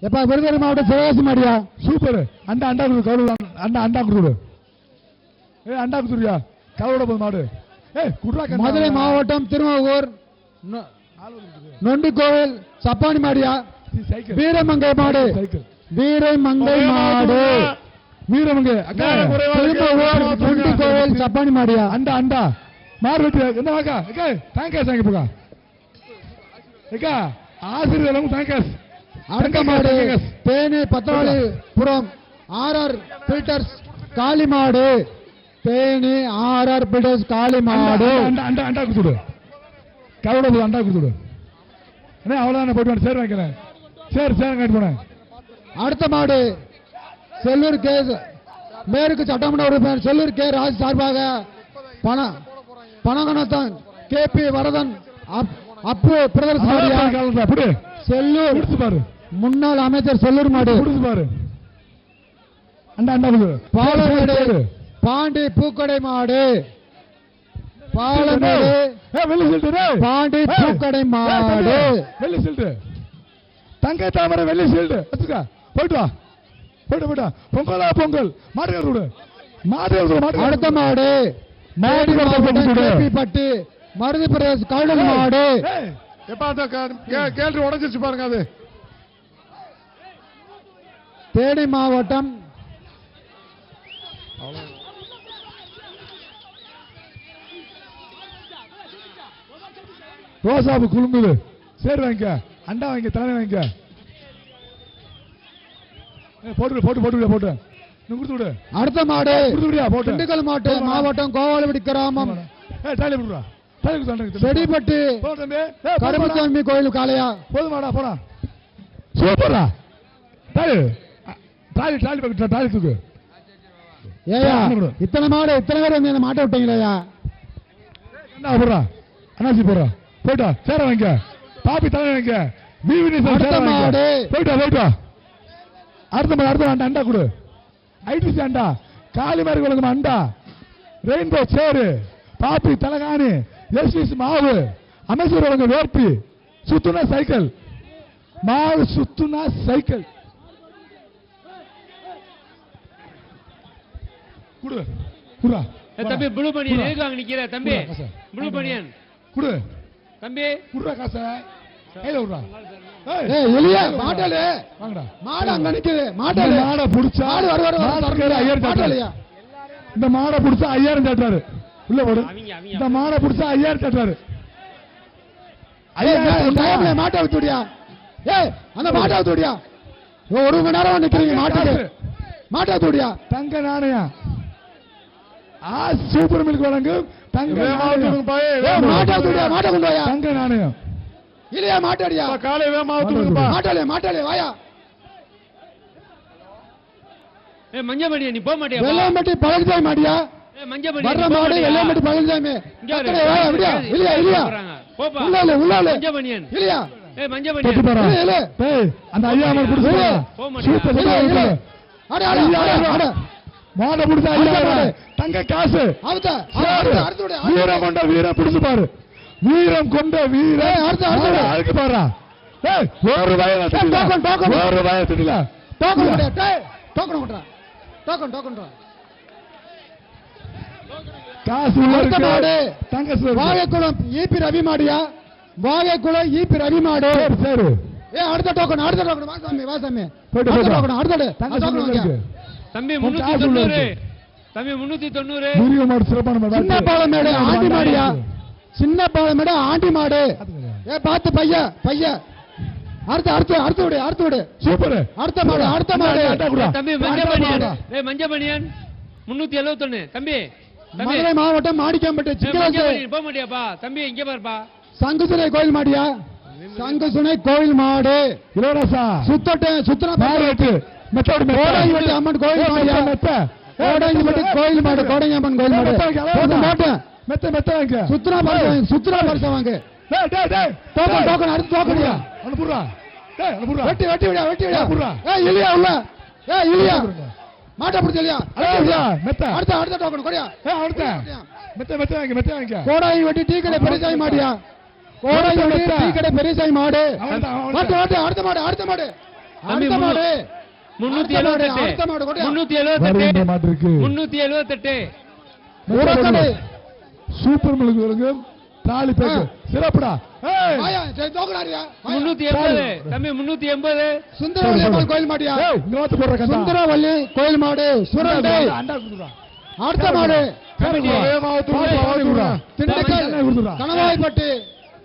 எப்பா விருதுநகர் மாவட்டம் சிவகாசி மாடியா? சூப்பர். அண்டா அண்டா குடு கவுல அண்டா அண்டா குடு. அண்டா குடுறியா? கவுளோட போய் மாடு. குடுறா. மதுரை மாவட்டம் திருமாவூர் நொண்டிக்கோவில் சப்பானி மாடியா? வீரமங்கை மாடு. வீரமங்கை மாடு. வீரமங்கை திருமாவூர் நொண்டிக்கோவில் சப்பானி மாடியா? அண்டா அண்டா மாடு வெட்டி என்ன வாக்கா தேங்காய் சாங்க போக்கா ஏக்கா ஆசிரியர் தேங்காய். அடுத்த மாடு தேனி பத்தாளிபுரம் ஆர்ஆர் பில்டர்ஸ் காளி மாடு. தேனி ஆர்ஆர் பில்டர்ஸ் காளி மாடு. அண்டா கொடுத்துடு கவலை போது அண்டா கொடுத்துடு. என்ன அவ்வளவுதான் போயிட்டு சேர் வாங்கிக்கிறேன். சரி கேட்டு போனேன். அடுத்த மாடு செல்லூர் கே மேற்கு சட்டமன்ற உறுப்பினர் செல்லூர் கே ராஜ் சார்பாக பனகனத்தான் கே பி வரதன் அப்பு பிரதர்ஸ் மாடியா? செல்லூர் பாரு. முன்னாள் அமைச்சர் செல்லூர் மாடு. பாரு. அண்டா பாலமேடு பாண்டி பூக்கடை மாடு. பாலமேடு பாண்டி பூக்கடை மாடு. வெள்ளி சீல்டு தங்க தாமரை வெள்ளி சீல்டு வச்சுக்கா. போயிட்டு வா. போயிட்டு பொங்கலா பொங்கல் மாடு மாடு. அடுத்த மாடு பட்டி மருது பிரதேஷ் காடல் மாடு. எப்பா கேள்வி உடஞ்சிருச்சு பாருங்க. அது தேனி மாவட்டம் ரோசாபு குழுங்குது. சரி வாங்கிக்க. அண்டா வாங்கிக்க. தலைமை வாங்கிக்க. போட்டு கொடுத்து விடு. அடுத்த மாடு போட்டு திண்டுக்கல் மாவட்டம் கோவாலவடி கிராமம் செடிப்பட்டு கருமசாமி கோயில் காளையா? போதுமாடா போடா. சூப்பரா. டாலி தூக்கு. ஏயா இத்தனை மாடு இத்தனை பேர் வந்து மாட்டை விட்டீங்களா? என்ன போடுறா அண்ணாச்சி போடுறா. போயிட்டா சேர வாங்க. பாப்பி தலை வாங்க. போயிட்டா. அடுத்த அண்டா கொடு. ஐடிசி அண்டா காலி மாதிரி கொடுக்கும் அண்டா. ரெயின்போ சேரு பாப்பி தலகாணி எஸ்பிசி மாவு அமைச்சர் வழங்க வேர்த்தி சுத்துனா சைக்கிள் மாவு சுத்துனா சைக்கிள் குடு. குடுறா தம்பி ப்ளூ பனியன் எதுக்கு அங்க நிக்கிற தம்பி? ப்ளூ பனியன் குடு தம்பி. குடுறா காசை கையில விடுறா. எலியா மாட்டல வாங்கடா. மாடு அங்க நிக்குது. மாடை புடிச்சா இந்த மாடை புடிச்சா 5000 தட்டுறாரு. உள்ள போடு. இந்த மாடை புடிச்சா 5000 தட்டுறாரு. மாட்டை விட்டுடியா? அந்த மாட்டை விட்டுடியா? ஒரு மணி நேரம் நிக்கிறீங்க மாட்டுக்கு. மாட்டை விட்டுடியா? தங்க நாணயம் சூப்பர் மில்க் வழங்கும் தங்க நாணயம். மாட்டை கொண்டு வாயா. தங்க நாணயம் இல்லையா? மாட்டாடியா? காலையில மாட்டாளே வாயா. மஞ்சபடியா நீ போக மாட்டியா? வெள்ளையம்பட்டி பழனிசாமி மாடியா? மஞ்சபடி வர்ற மாடு வெள்ளையம்பட்டி பழனிசாமி. உள்ளால மஞ்சபடியன் இல்லையா? அந்த ஐயா மாட புடிச்சா தங்க காசு. வீரம் கொண்ட வீரம் பிடிச்சு பாரு. வீரம் கொண்ட வீரம் அழுக்கு பாரு. ஒரு வயல திடல காசு தங்க வாகைக்குளம் ஈபி ரவி மாடியா? வாகைக்குளம் ஈபி ரவி மாடு. சரி அடுத்த டோக்கன் வாசாமி வாசாமி தம்பி 390 தம்பி 390 முருக மாடு சிறப்பான மாடு. சின்ன பாலமேடு ஆண்டி மாடியா? சின்ன பாலமேடு ஆண்டி மாடு. பாத்து பைய அடுத்த விடு சூப்பர். அடுத்த மாடு தம்பி மஞ்ச பனியன் 371 தம்பி மதுரை மாவட்டம் மாணிக்கம்பட்டு சிக்கலாசு போக மாட்டியாப்பா தம்பி இங்க பாருப்பா சங்குசுனை கோயில் மாடியா சங்குசுனை கோயில் மாடு இளவரசா சுத்தன மாடு மெத்தோடு கோடாங்கிப்பட்டி அம்மன் கோயில் மாடியா கோடாங்கிப்பட்டி கோயில் மாடு கோடாங்கி அம்மன் கோயில் மாடு மாட்டேன் மெத்த வாங்க. சுத்துறா பரிசா வாங்க டோக்கன் அடுத்து டோக்கன்யா அனுப்புறா. வெட்டி விடா அனுப்புறா. இல்லையா உள்ள இல்லையா மாட்டை பிடிச்ச இல்லையா மெத்த அடுத்த டோக்கன் கொடியா அடுத்த மெத்த வாங்க. கோடாங்கி வெட்டி டீ கடை பெரியசாமி மாடியா கோடாங்கி வெட்டி டீ கடை பெரியசாமி மாடு அடுத்த மாடு 378 உரக்கடை சூப்பர் மிளகு வழங்கும் தாலி பேக்கு சிறப்புடா. 380 தம்பி 380 சுந்தரவல்லி அம்மன் கோயில் மாடியா இங்க வந்து போடுற கதா. சுந்தரவல்லி கோயில் மாடு சுரண்டை அண்டா குடுறா. அடுத்த மாடு திண்டுக்கல் குடுறா. கணவாய்பட்டி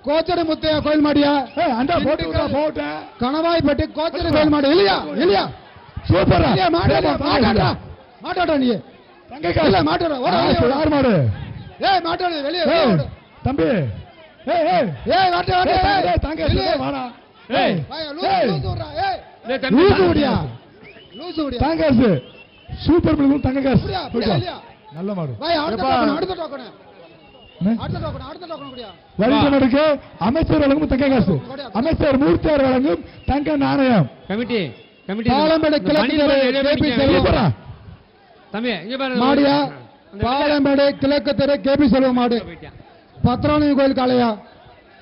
கோச்சடை முத்தையா கோயில் மாடியா அண்டா போட்டு கணவாய்பட்டி கோச்சடை கோயில் மாடு இல்லையா சூப்பர். மாட்டாடா நீ தங்க இல்ல மாட்டாடா யார் மாடு மாட்டாடு வெளியே தம்பி மாட்டாடு தங்க வாடா. தங்காசு சூப்பர் மிளகு தங்க காசு நல்ல மாடு. அடுத்த டோக்கன் வரிசைக்கு அமைச்சர் வழங்கும் தங்க காசு அமைச்சர் மூர்த்தியார் வழங்கும் தங்க நாணயம். கமிட்டி பாலமேடு கிழக்கு தம்பி இங்க பாரு மாடியா பாலமேடு கிழக்கு தெரு கேபி செல்வ மாடு பத்ராணி கோயில் காளையா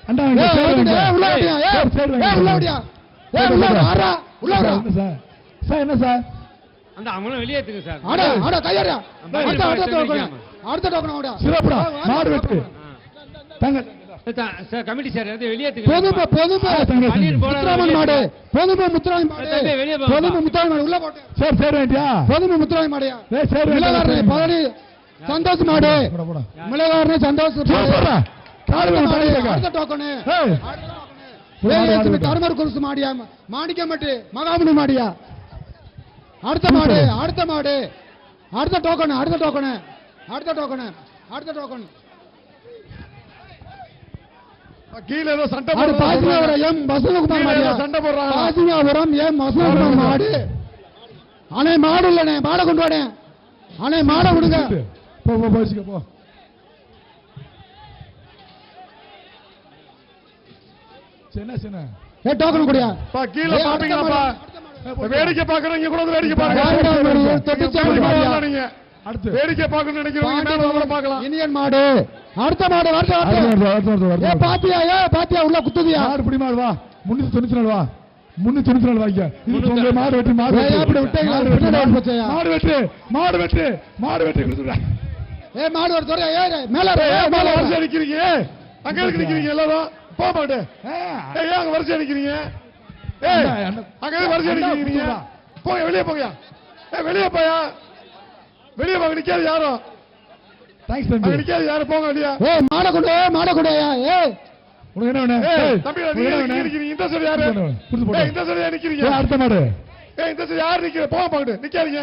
அண்டா சார் என்ன சார் அந்த அவங்களும் வெளியேத்துங்க சார் அடுத்த டோக்கன் சிறப்புடா மாடு வெட்டு தங்க சார் கமிட்டி சார் வெளியேத்துங்க முத்துராமன் மாடு முத்துராமன் மாடு உள்ள போட்டு சரி வேண்டியா முத்துராமன் மாடியா சரி பழனி சந்தோஷ் மாடு மிளகாரனே சந்தோஷ் அடுத்த டோக்கனு கருமர் குருசு மாடியா மாணிக்கம்பட்டு மகாமுனி மாடியா அடுத்த மாடு அடுத்த டோக்கன் கீழே ஏதோ சண்டை பாசிமாபுரம் எம் வசந்தகுமார் மாடியா சண்டை போடுறாங்க. பாசிமாபுரம் எம் வசந்தகுமார் மாடு அணை மாடு இல்லனே மாடை கொண்டு வாடே அணை மாடை கொடுங்க போ சின்ன டோக்கன் குடியா கீழே பாப்பீங்களாப்பா வேடிக்கை பாக்குறீங்க கூட வந்து வேடிக்கை பாருங்க. நீங்க அடுத்து வேடிக்கை பார்க்கணும்னு நினைக்கிறீங்க பார்க்கலாம். இந்தியன் மாடு அடுத்த மாடு பாத்தியா உள்ள குத்துதியா மாடு பிடி மாடு வா 394 வா 394 வாங்க. இது உங்க மாடு வெட்டி அப்படி விட்டீங்க மாடு வெட்டி கொடுத்துடா. மாடு ஒரு துறை மேல வரிசை அடிக்கிறீங்க அங்க நிக்கிறீங்க எல்லாரும் போக மாட்டேன். அங்க வரிசை அடிக்கிறீங்க அங்க வரிசை அடிக்கிறீங்க போங்க வெளியே போங்க வெளியே போங்க நிக்காது யாரும் தேங்க்ஸ் தம்பி நிக்காது யாரும் போங்க வெளியே. மாட கொண்டு உனக்கு என்ன வேணும் தம்பி நிக்கிறீங்க இந்த சைடு யாரு இந்த சைடு நிக்கிறீங்க அடுத்த மாடு இந்த சைடு யாரு நிக்கிற போக பாக்கட்டு நிக்காதீங்க.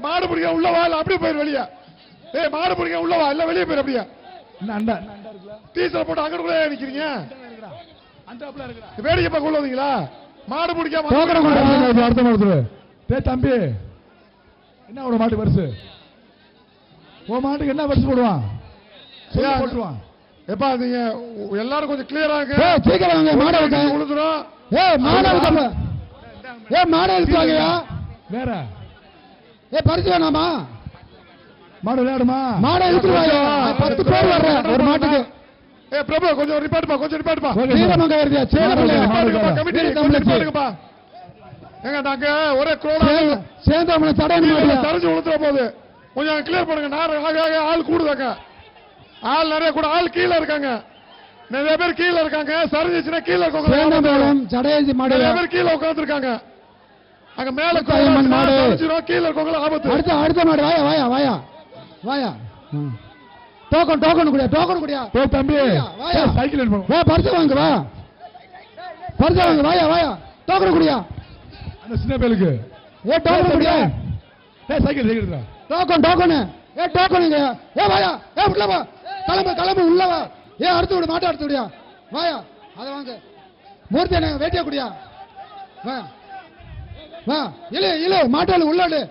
மாடு பிடிக்க உள்ள வா இல்ல அப்படியே போயிரு வெளியே. மாடு பிடிக்க உள்ள வா இல்ல வெளியே போயிரு அப்படியே. டீசல் போட்டு அங்க கூட நிக்கிறீங்க வேடிக்கை பார்க்க உள்ள வந்தீங்களா மாடு பிடிக்காம அடுத்த மாடு தம்பி என்ன ஒரு மாட்டு பரிசு ஓ மாட்டுக்கு என்ன பரிசு போடுவான் போட்டுருவான். எப்பா நீங்க எல்லாரும் கொஞ்சம் கிளியரா இருக்கு சீக்கிரம் மாட உழுதுறோம் மாட எழுத்துவாங்கயா வேற பரிசு வேணாமா மாடு விளையாடுமா மாட எழுத்துருவாங்க 10 பேர் வர்ற ஒரு மாட்டுக்கு. பிரபு கொஞ்சம் ரிப்போர்ட்பா சீரமங்க வருதியா கமிட்டி ரிப்போர்ட்பா. ஏங்க நாங்க ஒரே சேந்தமலை தடையன் மாடியா தரஞ்சு உளுத்துற போது கொஞ்சம் கிளியர் பண்ணுங்க. நான் ஆள் கூடுதாங்க ஆள் நிறைய கூட ஆள் கீழே இருக்காங்க நிறைய பேர் கீழே இருக்காங்க. சரிஞ்சிச்சுன்னா கீழே நிறைய பேர் கீழே உட்கார்ந்து இருக்காங்க. அங்க மேல கீழே இருக்கவங்க ஆபத்து. அடுத்த மாடு வாயா டோக்கன் குடியா தம்பி சைக்கிள் பரிசு வாங்க வா பரிசு வாங்க வாயா வாயா டோக்கன் குடியா அந்த சின்ன பேருக்கு டோக்கன் குடியா சைக்கிள் சைக்கிள் டோக்கன் டோக்கனுங்க வாயா உள்ள வா கிளம்பு உள்ள வா அடுத்து விடு மாட்டை அடுத்து விடியா வாயா அதை வாங்க மூர்த்தி என்ன வேட்டியா குடியா வா வா இல்ல மாட்டாளு உள்ளாளு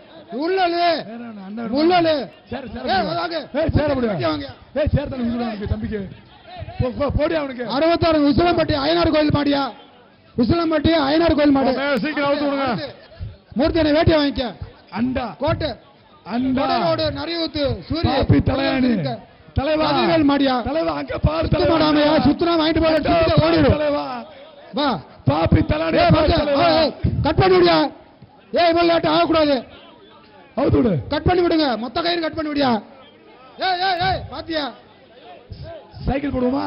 தம்பிக்கு போடி அவனுக்கு 66 உசிலம்பட்டி அய்யனார் கோயில் மாடியா உசிலம்பட்டி அய்யனார் கோயில் மாடு சீக்கிரம் அவுத்து விடுங்க மூர்த்தி என்ன வேட்டியா வாங்கிக்க அண்டா கோட்டை அண்டோடு நிறைய ஊத்து சூரிய தலையாணி தலைவா மாடியா தலைவா அங்க பாரு தலைவாடாமையா சுத்தனா வாங்கிட்டு போட ஓடிடு தலைவா வா பாப்பி தலையாணி கட் பண்ணி விடியா இவ்வளவு லேட் ஆகக்கூடாது அவுத்து விடு கட் பண்ணி விடுங்க மொத்த கயிறு கட் பண்ணி விடியா பாத்தியா சைக்கிள் போடுவோமா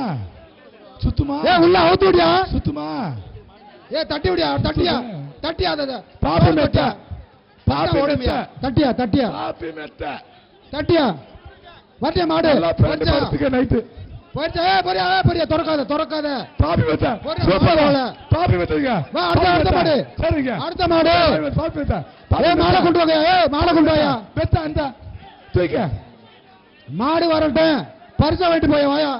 சுத்துமா உள்ள அவுத்து விடியா சுத்துமா தட்டி விடியா தட்டியா பாப்பி மெத்த பாப்பி மெத்த தட்டியா பாப்பி மெத்த தட்டியா பாத்தியா மாடு நைட்டு போயிடுச்சா பெரிய திறக்காத பாப்பி மெத்த சூப்பர் பாப்பி மெத்தங்க வா அடுத்த மாடு சரிங்க அடுத்த மாடு பாப்பி மெத்த மாலை கொண்டு வாங்க மாலை கொண்டு வாயா மெத்த அந்த தூக்க மாடு வரட்டும் பரிசை வாங்கிட்டு போய் வாயா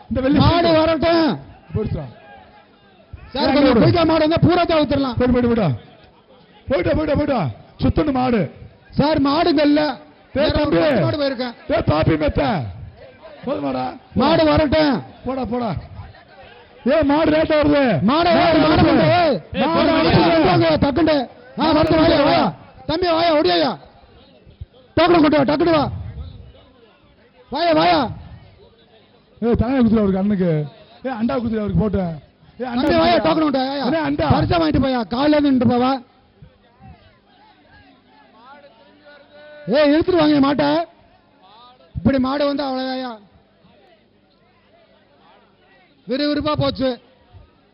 இந்த வெள்ளி மாடு வரட்டும் போடுறா சார் கொஞ்சம் குயிக்கா மாடு வந்து பூராத்தா ஊத்துறலாம் போயிட்டா சுத்தணும் மாடு சார் மாடுங்க இல்ல மாடு போயிருக்கேன் பாப்பி மெத்த போதுமாடா மாடு வரட்டும் போடா மாடு ரேட் வருது மாடு டக்குண்டு வாயா தம்பி வாயா ஒடியா டக்குனு கொண்டு வா டக்குனு வாயா தனியா குத்துரு அவருக்கு அண்ணுக்கு அண்டா குத்துரு அவருக்கு போட்டேன் வாயா டக்குனு அண்டா பரிசா வாங்கிட்டு போயா காலையில நின்று போவா இழுத்துட்டு வாங்க மாட்ட இப்படி மாடு வந்து அவ்வளவுதாயா விறுவிறுப்பா போச்சு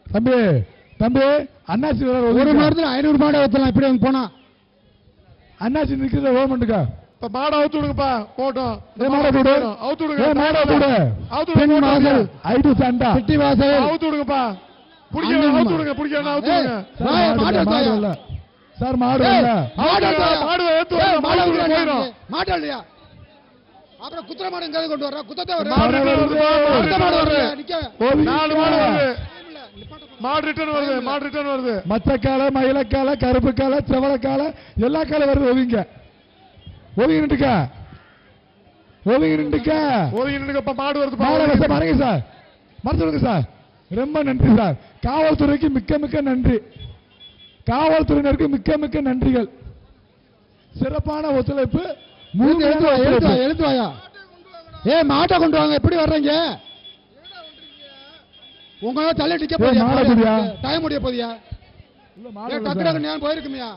தம்பி அண்ணாச்சி ஒரு மணி நேரத்தில் 500 மாடு ஊத்தலாம் இப்படி வந்து போனா அண்ணாச்சி நிக்கிறது ஓமெண்ட்டுக்கா இப்ப மாடை அவுத்து விடுங்கப்பா போட்டோம் அவுத்து விடுங்க ஐடு சண்டா பிட்டி வாசல் அவுத்து விடுங்கப்பா அவுத்து விடுங்க மாடு இல்ல சார் மாடு மாடு இல்லையா அப்புறம் குதிரை மாடு எங்க கொண்டு வர குத்தத்தை மாடு ரிட்டர்ன் வருது மச்சக்கால மயிலக்கால கருப்பு கால செவலக்கால எல்லா கால வருது ஒதுங்கி நின்றுக்க மாடு வருது பாருங்க சார் மறந்துடுங்க சார் ரொம்ப நன்றி சார் காவல்துறைக்கு மிக்க நன்றி காவல்துறையினருக்கு மிக்க நன்றிகள் சிறப்பான ஒத்துழைப்பு எழுத்து வாயா மாட்டை கொண்டு வாங்க எப்படி வர்றீங்க உங்களால தள்ளி நிக்க போதியா டைம் முடிய போதியா டக்கு ஞான் போயிருக்குமியா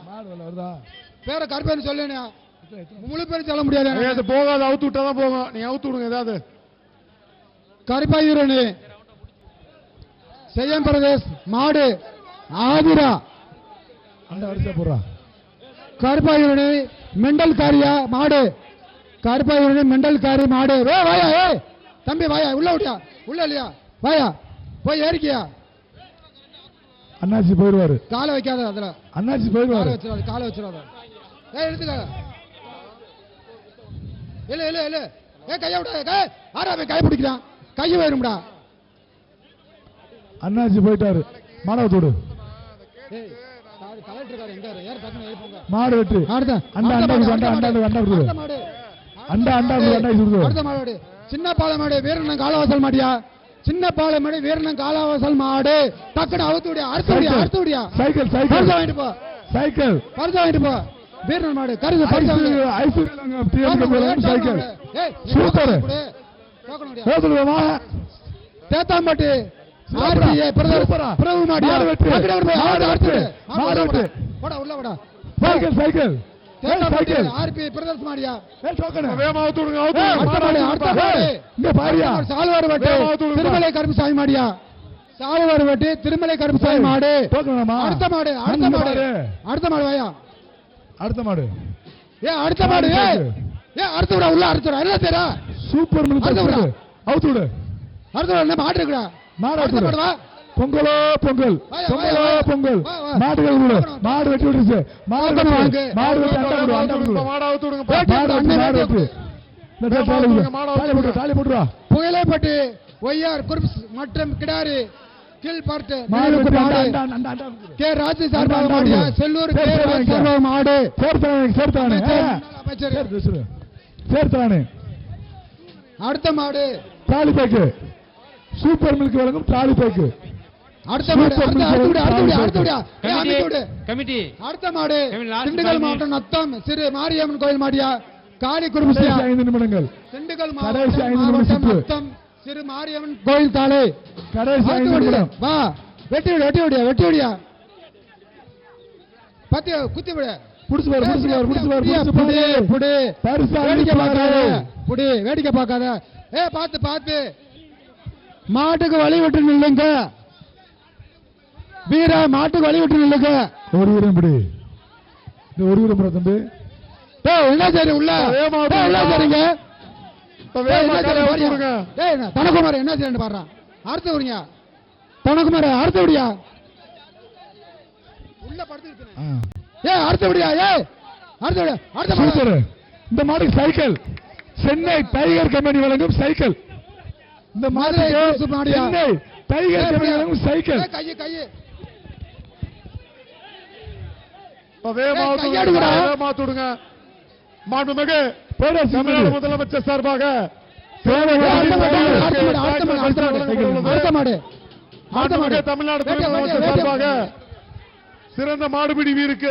பேர கருப்பேன்னு சொல்லுனியா முழு பேரும் சொல்ல முடியாது போகாது அவுத்து விட்டாதான் போகும் நீ அவுத்து விடுங்க ஏதாவது கருப்பாயூரணி செய்யம் பிரதேஷ் மாடு ஆதிரா கருப்பாயூரணி மெண்டல் காரியா மாடு கருப்பாயூரணி மெண்டல் காரி மாடு வாயா தம்பி வாயா உள்ள விட்டியா உள்ள இல்லையா வாயா போய் ஏறிக்கியா அண்ணாச்சி போயிடுவாரு காலை வைக்காத அதுல அண்ணாச்சி போயிடுவாரு காலை வச்சிடாத எடுத்துக்க இல்ல கைய விட ஆறாவே கை பிடிக்கிறான் கையை வேணும்டா அண்ணாச்சி போயிட்டாரு மாணவத்தோடு மாடு வெட்டு சின்ன பாலமாடு வீரன் காலவாசல் மாடியா சின்ன பாலமாடு வீரன் காலவாசல் மாடு டக்குனு அவுத்துடியா அறுத்துடியா சைக்கிள் வாங்கிட்டு போ சைக்கிள் பரிசு வாங்கிட்டு போ வீரன் மாடு கருது சைக்கிள் சூப்பர் தேத்தாம்பட்டி பிரபு மாடியா சைக்கிள் ஆர்பி பிரதர்ஸ் மாடியா சால்வார் வட்டி திருமலை கருப்புசாமி மாடியா சால்வார் வட்டி திருமலை கருப்புசாமி மாடு அடுத்த மாடு வாயா அடுத்த மாடு அடுத்த மாடு அடுத்து விட உள்ள அடுத்து விட எல்லாம் தேரா சூப்பர் அவுத்து விடு அடுத்து விட மாடு இருக்குடா மாடு பொங்கலோ பொங்கல், பொங்கலோ பொங்கல். மாடுகள் விடு, மாடு வெட்டி விட்டுருச்சு. மாடு வெட்டி, மாடு வெட்டி அண்டா விடு, அண்டா விடு. மாடு அவுத்து விடுங்க. மாடு வெட்டி, மாடு வெட்டி. இந்த தாலி விடு, தாலி போட்டு, தாலி போட்டுவா. புயலைப்பட்டி ஒய்ஆர் குரூப்ஸ் மற்றும் கிடாரி கீழ் பார்த்து மாடு வெட்டி மாடு அண்டா, அண்டா, அண்டா விடு. கே ராஜு சார்பாக மாடியா செல்லூர் கே ராஜு சார்பாக மாடு சேர்த்தானே, சேர்த்தானே. அமைச்சர் சேர்த்தானே. அடுத்த மாடு தாலி பேக்கு, சூப்பர் மில்க் வழங்கும் தாலி பேக்கு. அடுத்த மாடு கமிட்டி அடுத்த மாடு last திண்டுக்கல் 5 மாவட்டம் நத்தம் சிறு மாரியம்மன் கோயில் மாடியா காளி குருமிசியா 5 நிமிடங்கள். திண்டுக்கல் கடைசி 5 மாவட்டம் நிமிடம். நத்தம் சிறு மாரியம்மன் கோயில் காலை கடைசி 5 நிமிடம். வா வெட்டி விடு, வெட்டி விடியா, வெட்டி விடியா, பத்தி குத்தி விடு. புடிச்சு பாரு, புடிச்சு பாரு, புடிச்சு பாரு, புடிச்சு புடி பாரு. புடி பரிசா வேடிக்கை பார்க்காத, பாரு. புடி வேடிக்கை பார்க்காத. பார்த்து பார்த்து மாட்டுக்கு வழி விட்டு நில்லுங்க வீர, மாட்டுக்கு வழி விட்டு நில்லுங்க. ஒரு வீரம் பிடி, இந்த ஒரு வீரம் பிடி தம்பி. என்ன சரி உள்ள என்ன சரிங்க தனகுமார் என்ன செய்யணும் பாடுறான். அடுத்து விடுங்க தனகுமார், அடுத்து விடியா உள்ள படுத்து அடுத்து விடியா. அடுத்து விட, அடுத்த சூப்பர். இந்த மாடுக்கு சைக்கிள், சென்னை டைகர் கம்பெனி வழங்கும் சைக்கிள். இந்த மதுரை மாடு மாடியா சென்னை டைகர் கம்பெனி வழங்கும் சைக்கிள். கையை கையை வேகமாத்து விடுங்க. மாண்புமிகு தமிழ்நாடு முதலமைச்சர் சார்பாக அடுத்த மாடு மாண்புமிகு தமிழ்நாடு துணை முதலமைச்சர் சார்பாக சிறந்த மாடுபிடி வீருக்கு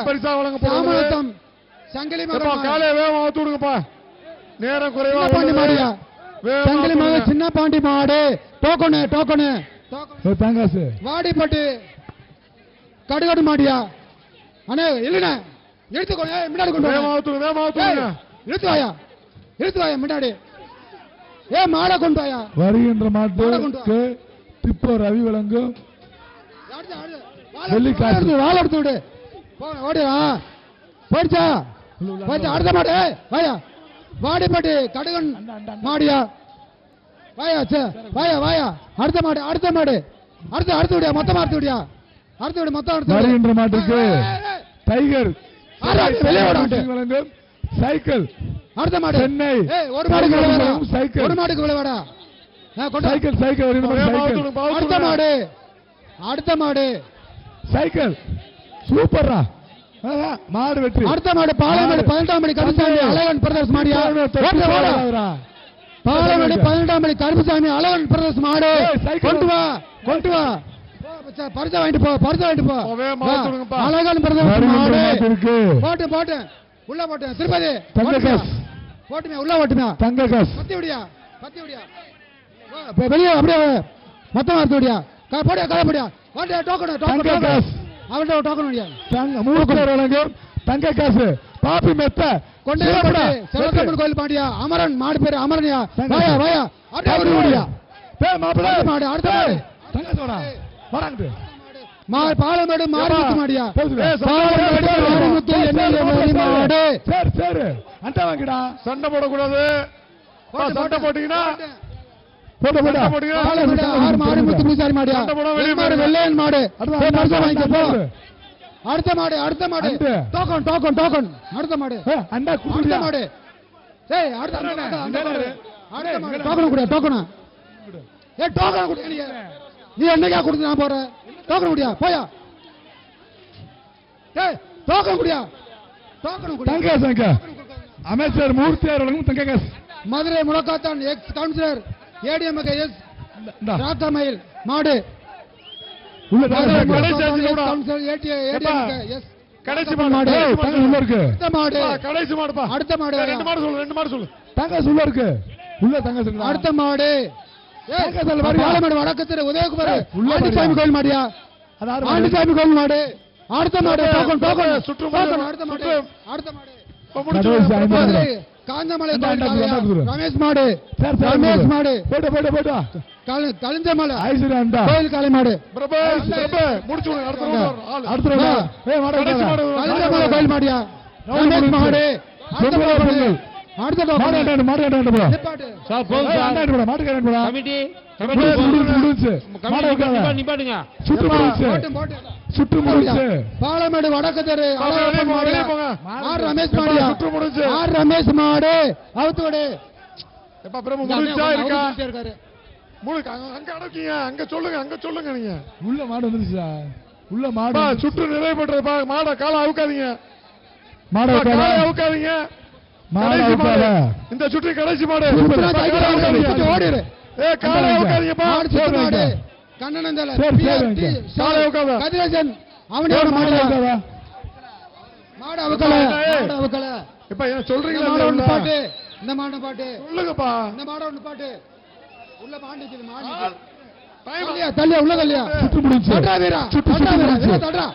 பரிசா வழங்கப்படுகிறது. சங்கிலி காலையை வேகமா ஊத்து விடுங்கப்பா, நேரம் குறைவா. பாண்டி மாடியா சங்கிலி மக சின்ன பாண்டி மாடு டோக்கனு டோக்கனு தாங்காசு வாடிப்பட்டு கடுகாடு மாடியா அண்ணே இல்லண்ணே எடுத்துக்கோ. முன்னாடி கொண்டு வேகமா ஊத்துங்க, வேகமா ஊத்துங்க. இழுத்து வாயா, இழுத்து வாயா முன்னாடி. மாடை கொண்டு வாயா. வருகின்ற மாட்டுக்கு திப்போ ரவி வழங்கும் வெள்ளிக்காசு. வாழை எடுத்து விடு, ஓடியா போயிடுச்சா போயிடுச்சா. அடுத்த மாடு வாயா, வாடிப்பட்டி கடுகன் மாடியா வாயா, வாயா வாயா. அடுத்த மாடு, அடுத்த மாடு, அடுத்து அடுத்து விடியா, மொத்தமா அடுத்து விடியா, அடுத்து விடு மொத்தம் அடுத்து. வருகின்ற மாட்டுக்கு டைகர் வழங்கும் சைக்கிள். அடுத்த மாடு சென்னை ஒரு மாடுக்கு விளையாடா, சைக்கிள், ஒரு மாடுக்கு விளையாடா. Cycle, cycle. அடுத்த மாடு, அடுத்த மாடு சைக்கிள் சூப்பர்ரா. மாடு வெற்றி. அடுத்த மாடு பாலமேடு 18ஆம் மணி கருப்புசாமி அழகன் பிரதர்ஸ் மாடியா. பாலமேடு 18ஆம் மணி கருப்புசாமி அழகன் பிரதர்ஸ் மாடு. கொண்டு வா, கொண்டு வா, பரிசா வாங்கிட்டு போ, பரிசா வாங்கிட்டு போ. அழகன் பிரதர்ஸ் மாடு. போட்டு போட்டு உள்ள போட்டு திருப்பதி போட்டுமே, உள்ள போட்டுமே. தங்க காசு பத்தி விடியா, பத்தி விடியா, வெளியே அப்படியே மொத்தமா எடுத்து விடியா. போடியா, கதை போடியா. டோக்கன் டோக்கன் அவன்கிட்ட டோக்கன் விடியா. தங்க காசு பாப்பி மெத்த கொண்டே செவத்தம்மன் கோயில் மாடியா. அமரன் மாடு பேரு அமரனியா. வாயா வாயா அப்படியே மாடு. அடுத்த மாடு பாலமேடு மாரிமுத்து மாடியா. மாடு. சரி சரி அண்டா வாங்கிடா. சண்டை போடக்கூடாது, சண்டை போட்டீங்கன்னா மாரிமுத்து பூசாரி மாடியா. வெள்ளையன் மாடு. அடுத்த மாடு, அடுத்த மாடு டோக்கன் டோக்கன் டோக்கன். அடுத்த மாடு அண்டா அடுத்த மாடு. டோக்கன் குடியா, டோக்கன். டோக்கன் குடி. நீ என்னைக்கா கொடுத்து நான் போறேன். டோக்கன் குடியா, போயா. டோக்கன் குடியா, டோக்கன் குடி. தங்க காசு அமைச்சர் மூர்த்தியார் வழங்கும் தங்க காசு. மதுரை முழக்காத்தான் ex councillor ADMK S Rakkamayil மாடு. கடைசி மாடு உள்ள இருக்கு. கடைசி மாடுப்பா. அடுத்த மாடு, ரெண்டு மாடு சொல்லு, ரெண்டு மாடு சொல்லு. தங்க உள்ள இருக்கு, உள்ள தங்க சொல்லு. அடுத்த மாடு பாலமேடு வடக்கு திரு உதயகுமார் ஆண்டிசாமி கோயில் மாடியா. ஆண்டிசாமி கோயில் மாடு. அடுத்த மாடு டோக்கன் டோக்கன் சுற்று. அடுத்த மாடு, அடுத்த மாடு காஞ்சமலை ரமேஷ் மாடு. ரமேஷ் மாடு போட்டு போட்டு போட்டு கலிஞ்சமலை ஐஸ்வர்யா கோயில் காளை மாடு. முடிச்சு கலிஞ்சமலை கோயில் மாடியா. ரமேஷ் மாடு. அடுத்த மாடு டோக்கன். கட்டாண்டு மாடு கட்டாண்டு போடா நிப்பாட்டு. சார் போதும் சார் கட்டாண்டு போடா மாடு கட்டாண்டு போடா கமிட்டி முடிஞ்சு மாடு வைக்காத நிப்பாட்டுங்க சுட்டு முடிஞ்சு போட்டு, போட்டு. சுட்டு முடிஞ்சு பாலமேடு வடக்கு தெரு வெளியே அழகப்பன் போங்க, மாடு. வெளியே போங்க. ஆர் ரமேஷ் மாடியா சுற்று முடிஞ்சு. ஆர் ரமேஷ் மாடு அவுத்து விடு. எப்ப பிரபு முடிஞ்சா இருக்கா அவுத்துட்டே இருக்காரு. அங்க அடக்கீங்க அங்க சொல்லுங்க நீங்க உள்ள மாடு வந்துருச்சு சார் உள்ள அப்பா, மாடு சுற்று நிறைவு பண்றதுப்பா மாட காலை அவுக்காதீங்க மாடு அப்பா, வைக்காத காலை அவுக்காதீங்க மாடு கடைசி மாடு. வைக்காத இந்த சுற்று கடைசி மாடு சுற்றுலா அப்பா, சைக்கிள் காலை ஓடிரு, அவுக்காதீங்க. ஓடிரு. காலை அவுக்காதீங்கப்பா மாடு சுத்து சரி, மாடு. வைங்க. கண்ணனந்தல. சரி, டி- வைங்க. டி- காலை அவுக்காத. கதிரேசன் அவனோட மாடு மாடு. வைக்காத மாடு அவுக்கல. ஏய். மாடு அவுக்கல. இப்ப என்ன இந்த சொல்றீங்களா மாடு ஒண்ணு இல்லையா? பாட்டு. இந்த மாடு பாட்டு. சொல்லுங்கப்பா இந்த மாடு ஒண்ணு பாட்டு. உள்ள மாடு நிக்குது, மாடு நிக்குது. டைம் தள்ளியா, தள்ளியா, உள்ள தள்ளியா. சுட்டு முடிஞ்சு தட்றா வீரா. சுட்டு தட்றா வீரா, முடிஞ்சு வீரா தட்றா.